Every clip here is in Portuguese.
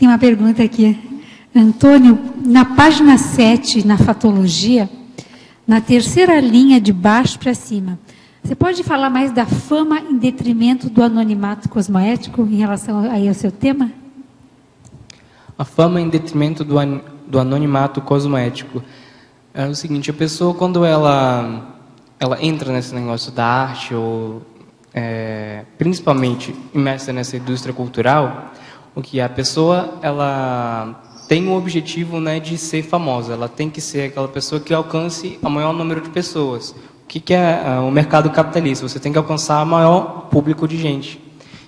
Tem uma pergunta aqui. Antônio, na página 7, na fatologia, na terceira linha de baixo para cima, você pode falar mais da fama em detrimento do anonimato cosmoético em relação aí ao seu tema? A fama em detrimento do anonimato cosmoético. É o seguinte, a pessoa, quando ela entra nesse negócio da arte, ou principalmente imersa nessa indústria cultural, o que a pessoa, ela tem o objetivo, né, de ser famosa. Ela tem que ser aquela pessoa que alcance o maior número de pessoas. O que é o mercado capitalista? Você tem que alcançar o maior público de gente.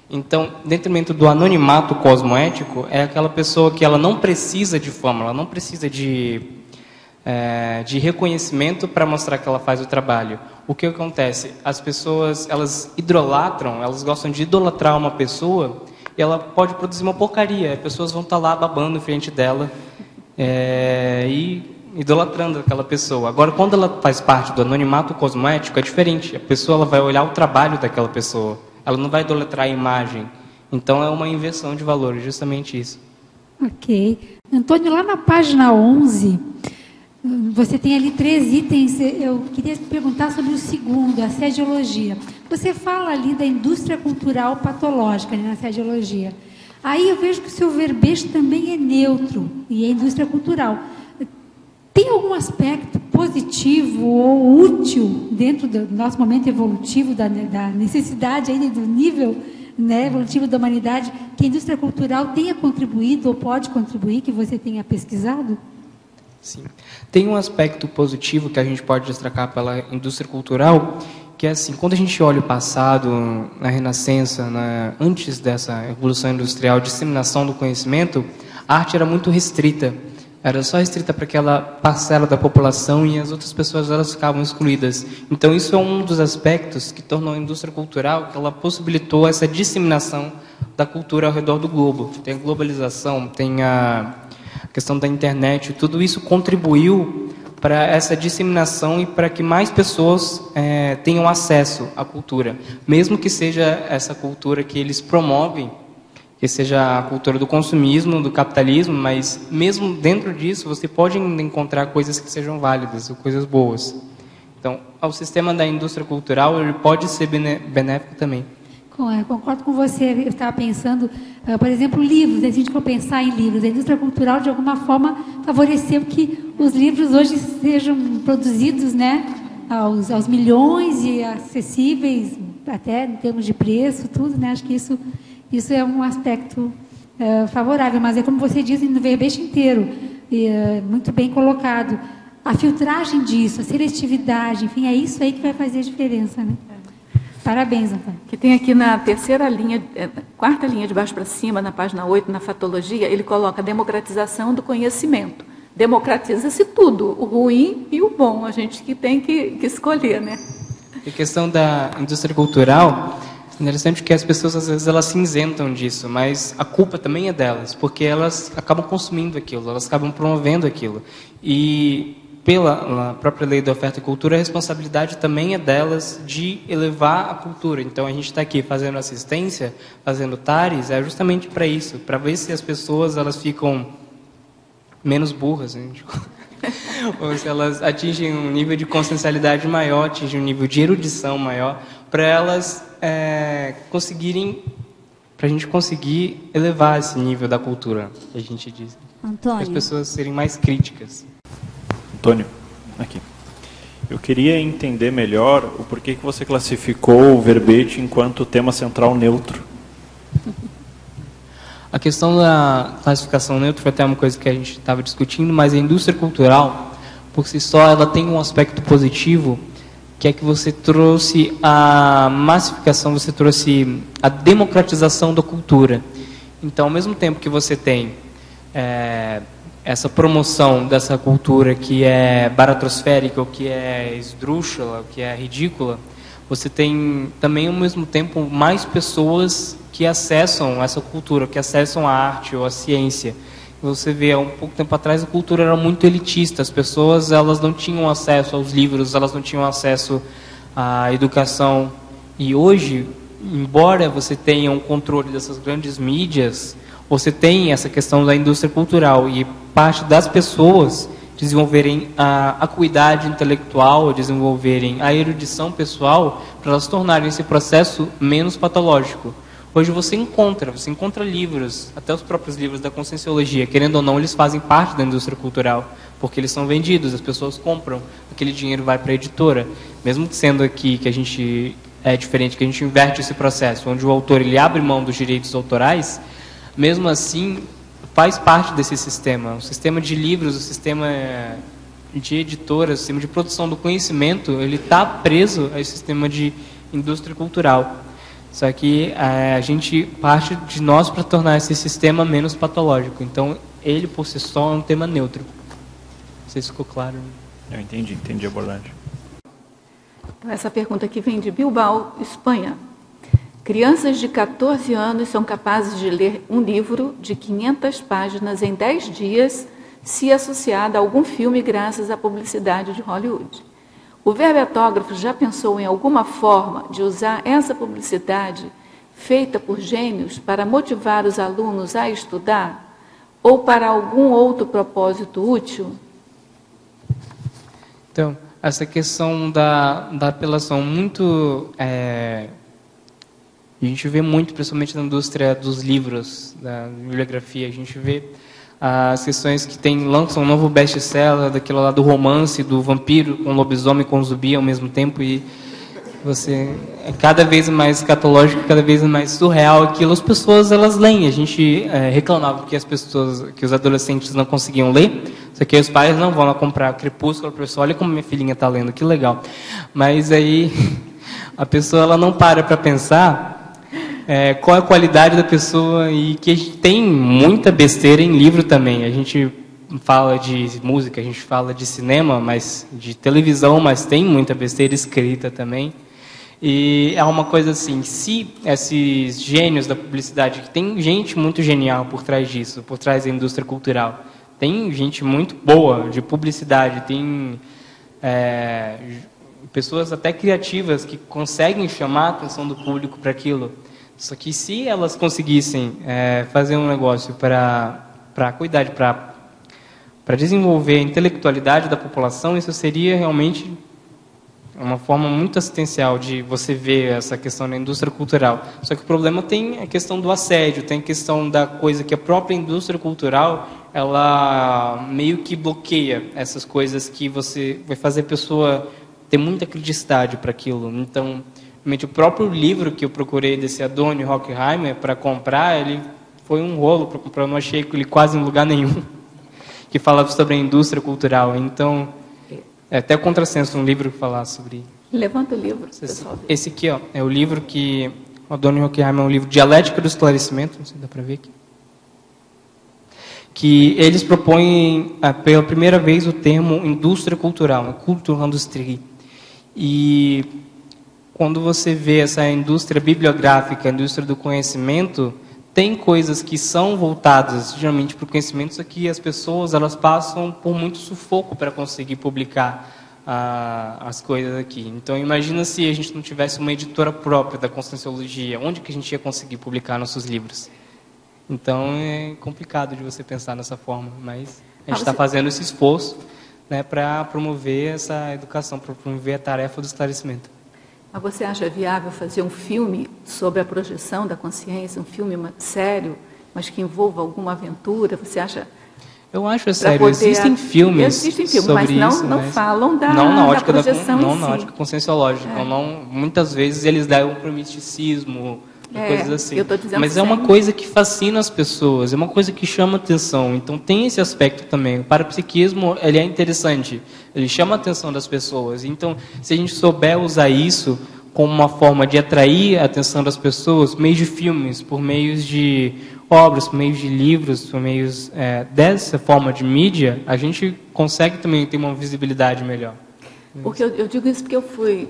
Então, em detrimento do anonimato cosmoético, é aquela pessoa que ela não precisa de fama, ela não precisa de reconhecimento para mostrar que ela faz o trabalho. O que acontece? As pessoas, elas idolatram, elas gostam de idolatrar uma pessoa, e ela pode produzir uma porcaria. As pessoas vão estar lá babando em frente dela e idolatrando aquela pessoa. Agora, quando ela faz parte do anonimato cosmoético, é diferente. A pessoa, ela vai olhar o trabalho daquela pessoa. Ela não vai idolatrar a imagem. Então, é uma inversão de valores, justamente isso. Ok. Antônio, lá na página 11, você tem ali 3 itens. Eu queria perguntar sobre o segundo, a sediologia. Você fala ali da indústria cultural patológica, né, na sediologia. Aí eu vejo que o seu verbete também é neutro, e é indústria cultural. Tem algum aspecto positivo ou útil dentro do nosso momento evolutivo, da necessidade ainda do nível, né, evolutivo da humanidade, que a indústria cultural tenha contribuído ou pode contribuir, que você tenha pesquisado? Sim. Tem um aspecto positivo que a gente pode destacar pela indústria cultural, que é assim, quando a gente olha o passado, na Renascença, antes dessa evolução industrial, disseminação do conhecimento, a arte era muito restrita. Era só restrita para aquela parcela da população e as outras pessoas, elas ficavam excluídas. Então, isso é um dos aspectos que tornou a indústria cultural, que ela possibilitou essa disseminação da cultura ao redor do globo. Tem a globalização, tem a questão da internet, tudo isso contribuiu para essa disseminação e para que mais pessoas tenham acesso à cultura. Mesmo que seja essa cultura que eles promovem, que seja a cultura do consumismo, do capitalismo, mas mesmo dentro disso você pode encontrar coisas que sejam válidas, coisas boas. Então, o sistema da indústria cultural ele pode ser benéfico também. Concordo com você. Eu estava pensando, por exemplo, livros. Se a gente for pensar em livros, a indústria cultural, de alguma forma, favoreceu que os livros hoje sejam produzidos, né, aos milhões e acessíveis, até em termos de preço, tudo, né? Acho que isso é um aspecto favorável. Mas é como você diz no verbete inteiro, muito bem colocado. A filtragem disso, a seletividade, enfim, é isso aí que vai fazer a diferença, né? Parabéns, Antônio. Que tem aqui na terceira linha, quarta linha de baixo para cima, na página 8, na fatologia, ele coloca a democratização do conhecimento. Democratiza-se tudo, o ruim e o bom, a gente que tem que escolher, né? A questão da indústria cultural, é interessante que as pessoas, às vezes, elas se isentam disso, mas a culpa também é delas, porque elas acabam consumindo aquilo, elas acabam promovendo aquilo. E pela própria lei da oferta e cultura, a responsabilidade também é delas de elevar a cultura. Então, a gente está aqui fazendo assistência, fazendo TARES, é justamente para isso, para ver se as pessoas elas ficam menos burras, né? Ou se elas atingem um nível de consciencialidade maior, atingem um nível de erudição maior, para elas conseguirem, para a gente conseguir elevar esse nível da cultura, que a gente diz. Antônio. Para as pessoas serem mais críticas. Antônio, aqui. Eu queria entender melhor o porquê que você classificou o verbete enquanto tema central neutro. A questão da classificação neutra foi até uma coisa que a gente estava discutindo, mas a indústria cultural, por si só, ela tem um aspecto positivo, que é que você trouxe a massificação, você trouxe a democratização da cultura. Então, ao mesmo tempo que você tem essa promoção dessa cultura que é baratrosférica, ou que é esdrúxula, ou que é ridícula, você tem também, ao mesmo tempo, mais pessoas que acessam essa cultura, que acessam a arte ou a ciência. Você vê, há um pouco tempo atrás, a cultura era muito elitista, as pessoas elas não tinham acesso aos livros, elas não tinham acesso à educação. E hoje, embora você tenha um controle dessas grandes mídias, você tem essa questão da indústria cultural e parte das pessoas desenvolverem a acuidade intelectual, desenvolverem a erudição pessoal, para elas tornarem esse processo menos patológico. Hoje você encontra livros, até os próprios livros da Conscienciologia, querendo ou não, eles fazem parte da indústria cultural, porque eles são vendidos, as pessoas compram, aquele dinheiro vai para a editora. Mesmo sendo aqui que a gente é diferente, que a gente inverte esse processo, onde o autor ele abre mão dos direitos autorais, mesmo assim faz parte desse sistema. O sistema de livros, o sistema de editoras, o sistema de produção do conhecimento, ele está preso ao sistema de indústria cultural. Só que a gente parte de nós para tornar esse sistema menos patológico. Então, ele por si só é um tema neutro. Não sei se ficou claro. Eu entendi a abordagem. Então, essa pergunta aqui vem de Bilbao, Espanha. Crianças de 14 anos são capazes de ler um livro de 500 páginas em 10 dias, se associado a algum filme graças à publicidade de Hollywood. O verbetógrafo já pensou em alguma forma de usar essa publicidade feita por gênios para motivar os alunos a estudar ou para algum outro propósito útil? Então, essa questão da apelação muito... a gente vê muito, principalmente na indústria dos livros, da bibliografia, a gente vê as questões que lançam um novo best-seller, daquilo lá do romance, do vampiro com lobisomem com zumbi ao mesmo tempo, e você é cada vez mais escatológico, cada vez mais surreal aquilo. As pessoas, elas leem. A gente reclamava que os adolescentes não conseguiam ler, só que os pais não vão lá comprar Crepúsculo, professor, olha como minha filhinha está lendo, que legal. Mas aí a pessoa ela não para pensar qual é a qualidade da pessoa, e que a gente tem muita besteira em livro também. A gente fala de música, a gente fala de cinema, mas de televisão, mas tem muita besteira escrita também. E é uma coisa assim, se esses gênios da publicidade, que tem gente muito genial por trás disso, por trás da indústria cultural, tem gente muito boa de publicidade, tem pessoas até criativas que conseguem chamar a atenção do público para aquilo. Só que se elas conseguissem fazer um negócio para cuidar, para desenvolver a intelectualidade da população, isso seria realmente uma forma muito assistencial de você ver essa questão da indústria cultural. Só que o problema tem a questão do assédio, tem a questão da coisa que a própria indústria cultural, ela meio que bloqueia essas coisas que você vai fazer a pessoa ter muita criticidade para aquilo. Então, o próprio livro que eu procurei desse Adorno Horkheimer para comprar, ele foi um rolo para comprar, eu não achei ele quase em lugar nenhum, que falava sobre a indústria cultural. Então, é até contrassenso um livro que falasse sobre... Levanta o livro, pessoal. Esse aqui, é o livro que... O Adorno Horkheimer é um livro Dialética do Esclarecimento, não sei se dá para ver aqui, que eles propõem pela primeira vez o termo indústria cultural, Kulturindustrie. E quando você vê essa indústria bibliográfica, a indústria do conhecimento, tem coisas que são voltadas geralmente para o conhecimento, só que as pessoas elas passam por muito sufoco para conseguir publicar as coisas aqui. Então, imagina se a gente não tivesse uma editora própria da Conscienciologia, onde que a gente ia conseguir publicar nossos livros? Então, é complicado de você pensar nessa forma, mas a gente está fazendo esse esforço, né, para promover essa educação, para promover a tarefa do esclarecimento. Mas você acha viável fazer um filme sobre a projeção da consciência, um filme sério, mas que envolva alguma aventura? Você acha... Eu acho sério, existem filmes sobre mas não, isso, não falam da ótica projeção não na ótica conscienciológica. Muitas vezes eles dão para o misticismo, coisas assim. Mas é uma coisa que fascina as pessoas, é uma coisa que chama atenção. Então tem esse aspecto também. O parapsiquismo ele é interessante, ele chama a atenção das pessoas. Então, se a gente souber usar isso como uma forma de atrair a atenção das pessoas, por meio de filmes, por meio de obras, por meio de livros, por meio dessa forma de mídia, a gente consegue também ter uma visibilidade melhor. Porque eu digo isso porque eu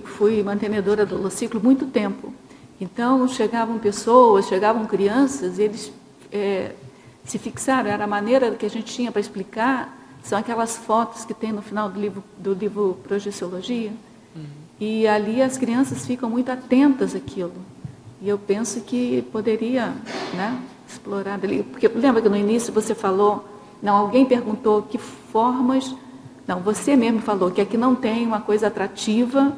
fui mantenedora do Holociclo muito tempo. Então, chegavam pessoas, chegavam crianças, e eles se fixaram, era a maneira que a gente tinha para explicar, são aquelas fotos que tem no final do livro Projeciologia, e ali as crianças ficam muito atentas àquilo. E eu penso que poderia, né, explorada ali. Porque lembra que no início você falou, não, alguém perguntou que formas, não, você mesmo falou que aqui não tem uma coisa atrativa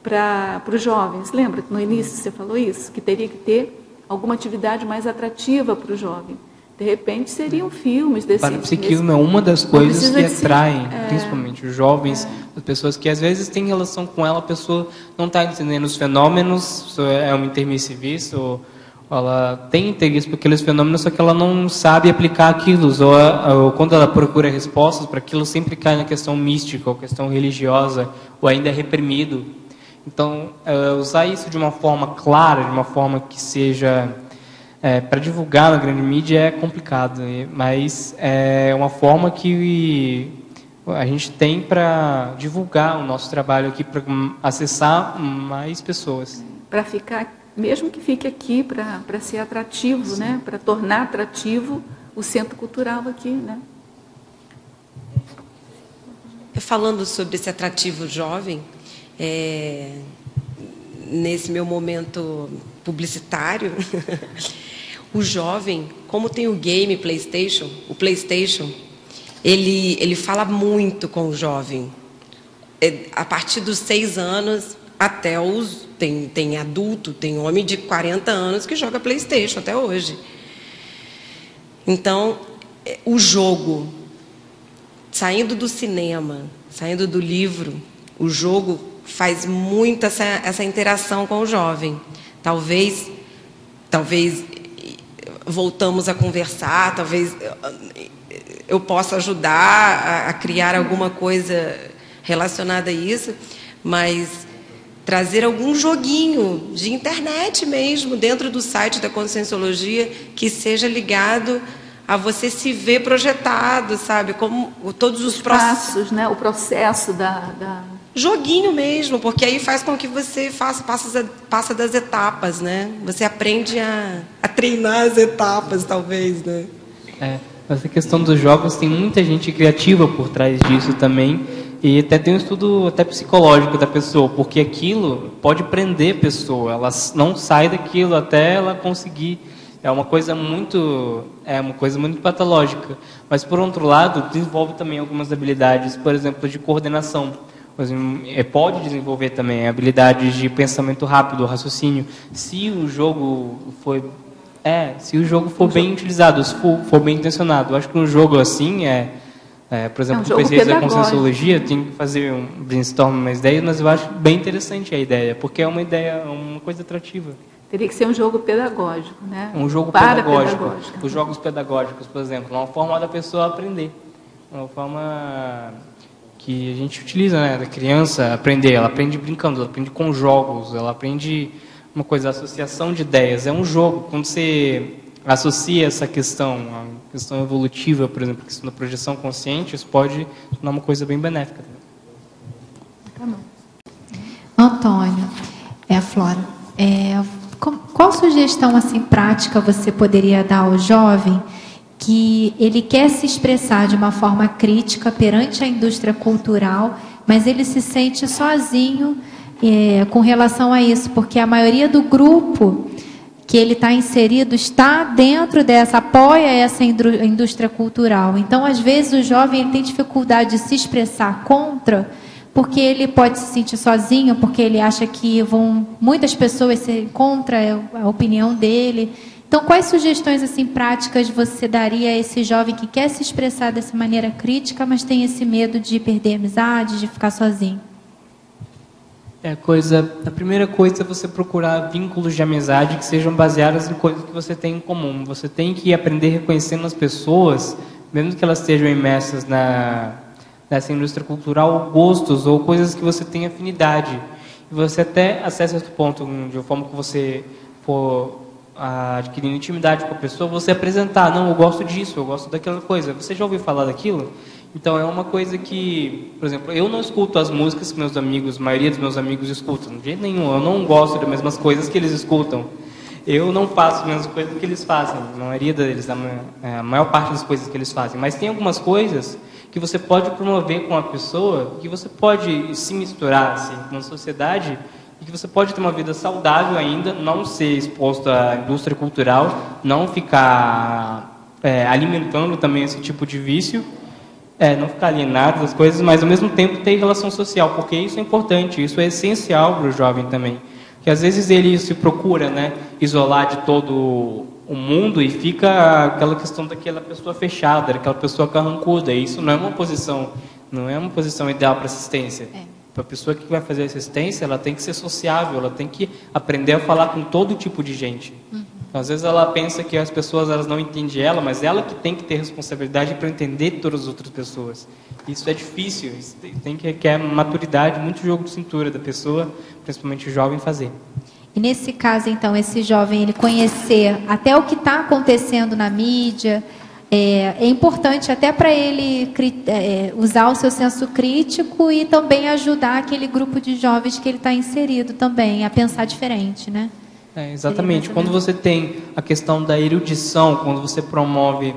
para os jovens. Lembra que no início você falou isso? Que teria que ter alguma atividade mais atrativa para o jovem. De repente seriam filmes desse... Parapsiquismo é uma das coisas que atraem, principalmente os jovens, as pessoas que às vezes têm relação com ela, a pessoa não está entendendo os fenômenos, é uma intermissivista, ou ela tem interesse por aqueles fenômenos, só que ela não sabe aplicar aquilo, ou quando ela procura respostas para aquilo, sempre cai na questão mística, ou questão religiosa, ou ainda é reprimido. Então, usar isso de uma forma clara, de uma forma que seja... para divulgar na grande mídia é complicado, mas é uma forma que a gente tem para divulgar o nosso trabalho aqui, para acessar mais pessoas. Para ficar, mesmo que fique aqui, para ser atrativo, né? Para tornar atrativo o centro cultural aqui, né? Falando sobre esse atrativo jovem, nesse meu momento publicitário, o jovem, como tem o game PlayStation, o PlayStation, ele fala muito com o jovem. A partir dos 6 anos até os... Tem adulto, tem homem de 40 anos que joga PlayStation até hoje. Então, o jogo, saindo do cinema, saindo do livro, o jogo faz muito essa interação com o jovem. Talvez voltamos a conversar, talvez eu possa ajudar a criar alguma coisa relacionada a isso, mas trazer algum joguinho de internet mesmo, dentro do site da Conscienciologia, que seja ligado a você se ver projetado, sabe? Como todos os passos, né? O processo da... Joguinho mesmo, porque aí faz com que você passa das etapas, né? Você aprende a treinar as etapas, talvez, né? Essa questão dos jogos, tem muita gente criativa por trás disso também, e até tem um estudo até psicológico da pessoa, porque aquilo pode prender a pessoa, ela não sai daquilo até ela conseguir. É uma coisa muito patológica, mas por outro lado desenvolve também algumas habilidades, por exemplo, de coordenação. Pode desenvolver também habilidades de pensamento rápido, raciocínio, se o jogo for bem utilizado, se for bem intencionado. Eu acho que um jogo assim por exemplo, o pesquisa da Conscienciologia, tem que fazer um brainstorm, umas ideias, mas eu acho bem interessante a ideia, porque é uma coisa atrativa. Teria que ser um jogo pedagógico, né? Um jogo pedagógico. Os jogos pedagógicos, por exemplo, uma forma da pessoa aprender, uma forma que a gente utiliza, né, da criança aprender. Ela aprende brincando, ela aprende com jogos, ela aprende uma coisa, associação de ideias. É um jogo. Quando você associa essa questão, a questão evolutiva, por exemplo, a questão da projeção consciente, isso pode tornar uma coisa bem benéfica. Tá bom. Antônio, a Flora, qual sugestão assim prática você poderia dar ao jovem que ele quer se expressar de uma forma crítica perante a indústria cultural, mas ele se sente sozinho com relação a isso, porque a maioria do grupo que ele está inserido está dentro apoia essa indústria cultural. Então, às vezes, o jovem ele tem dificuldade de se expressar contra, porque ele pode se sentir sozinho, porque ele acha que muitas pessoas ser contra a opinião dele. Então, quais sugestões assim práticas você daria a esse jovem que quer se expressar dessa maneira crítica, mas tem esse medo de perder a amizade, de ficar sozinho? A primeira coisa é você procurar vínculos de amizade que sejam baseados em coisas que você tem em comum. Você tem que aprender reconhecendo as pessoas, mesmo que elas estejam imersas nessa indústria cultural, gostos ou coisas que você tem afinidade. E você até certo ponto, de uma forma que você for adquirindo intimidade com a pessoa, você apresentar, não, eu gosto disso, eu gosto daquela coisa. Você já ouviu falar daquilo? Então, é uma coisa que, por exemplo, eu não escuto as músicas que a maioria dos meus amigos escutam, de jeito nenhum. Eu não gosto das mesmas coisas que eles escutam. Eu não faço as mesmas coisas que eles fazem, a maioria deles, a maior parte das coisas que eles fazem. Mas tem algumas coisas que você pode promover com a pessoa, que você pode se misturar assim, com uma sociedade e que você pode ter uma vida saudável ainda, não ser exposto à indústria cultural, não ficar alimentando também esse tipo de vício, não ficar alienado das coisas, mas ao mesmo tempo ter relação social, porque isso é importante, isso é essencial para o jovem também. Que às vezes ele se procura, né, isolar de todo o mundo e fica aquela questão daquela pessoa fechada, daquela pessoa carrancuda. E isso não é uma posição ideal para assistência. Para a pessoa que vai fazer assistência, ela tem que ser sociável, ela tem que aprender a falar com todo tipo de gente. Então, às vezes ela pensa que as pessoas elas não entendem ela, mas ela que tem que ter responsabilidade para entender todas as outras pessoas. Isso é difícil, isso tem que requer maturidade, muito jogo de cintura da pessoa, principalmente o jovem, fazer. E nesse caso, então, esse jovem, ele conhecer até o que está acontecendo na mídia, é importante até para ele usar o seu senso crítico e também ajudar aquele grupo de jovens que ele está inserido também a pensar diferente, né? Exatamente. Quando você tem a questão da erudição, quando você promove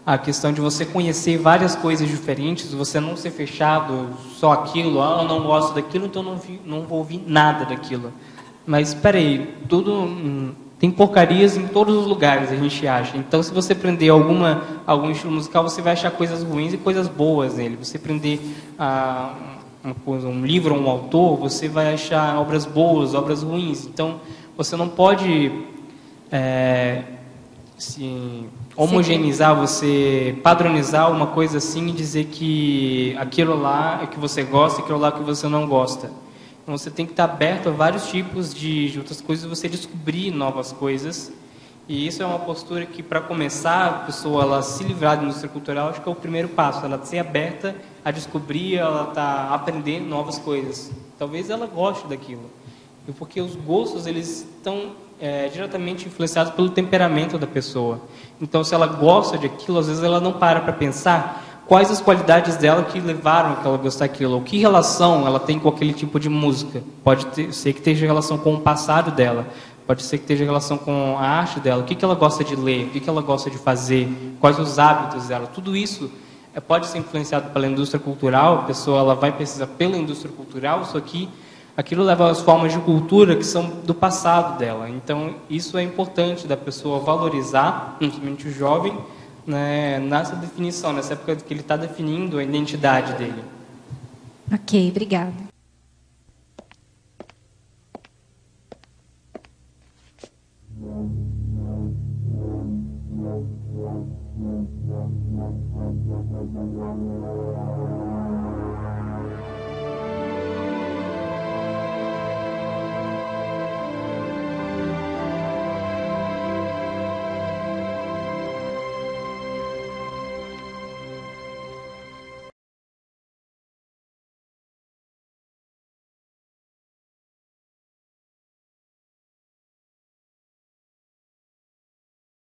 a questão de você conhecer várias coisas diferentes, você não ser fechado só aquilo, eu não gosto daquilo, então não vou ouvir nada daquilo. Mas espera aí, tem porcarias em todos os lugares, a gente acha. Então, se você aprender algum estilo musical, você vai achar coisas ruins e coisas boas nele. Você aprender um livro ou um autor, você vai achar obras boas, obras ruins. Então, você não pode homogeneizar, você padronizar uma coisa assim e dizer que aquilo lá é que você gosta e aquilo lá que você não gosta. Então, você tem que estar aberto a vários tipos de outras coisas, você descobrir novas coisas. E isso é uma postura que, para começar, a pessoa ela se livrar da indústria cultural, acho que é o primeiro passo. Ela ser aberta a descobrir, ela tá aprendendo novas coisas. Talvez ela goste daquilo. E porque os gostos, eles estão diretamente influenciados pelo temperamento da pessoa. Então, se ela gosta de aquilo, às vezes ela não para pensar quais as qualidades dela que levaram a ela gostar daquilo, ou que relação ela tem com aquele tipo de música. Pode ser que esteja relação com o passado dela, pode ser que esteja relação com a arte dela, o que ela gosta de ler, o que ela gosta de fazer, quais os hábitos dela. Tudo isso pode ser influenciado pela indústria cultural, a pessoa ela vai pesquisar pela indústria cultural, só que aquilo leva às formas de cultura que são do passado dela. Então, isso é importante da pessoa valorizar, principalmente o jovem, né, nessa definição, nessa época que ele está definindo a identidade dele. Ok, obrigada.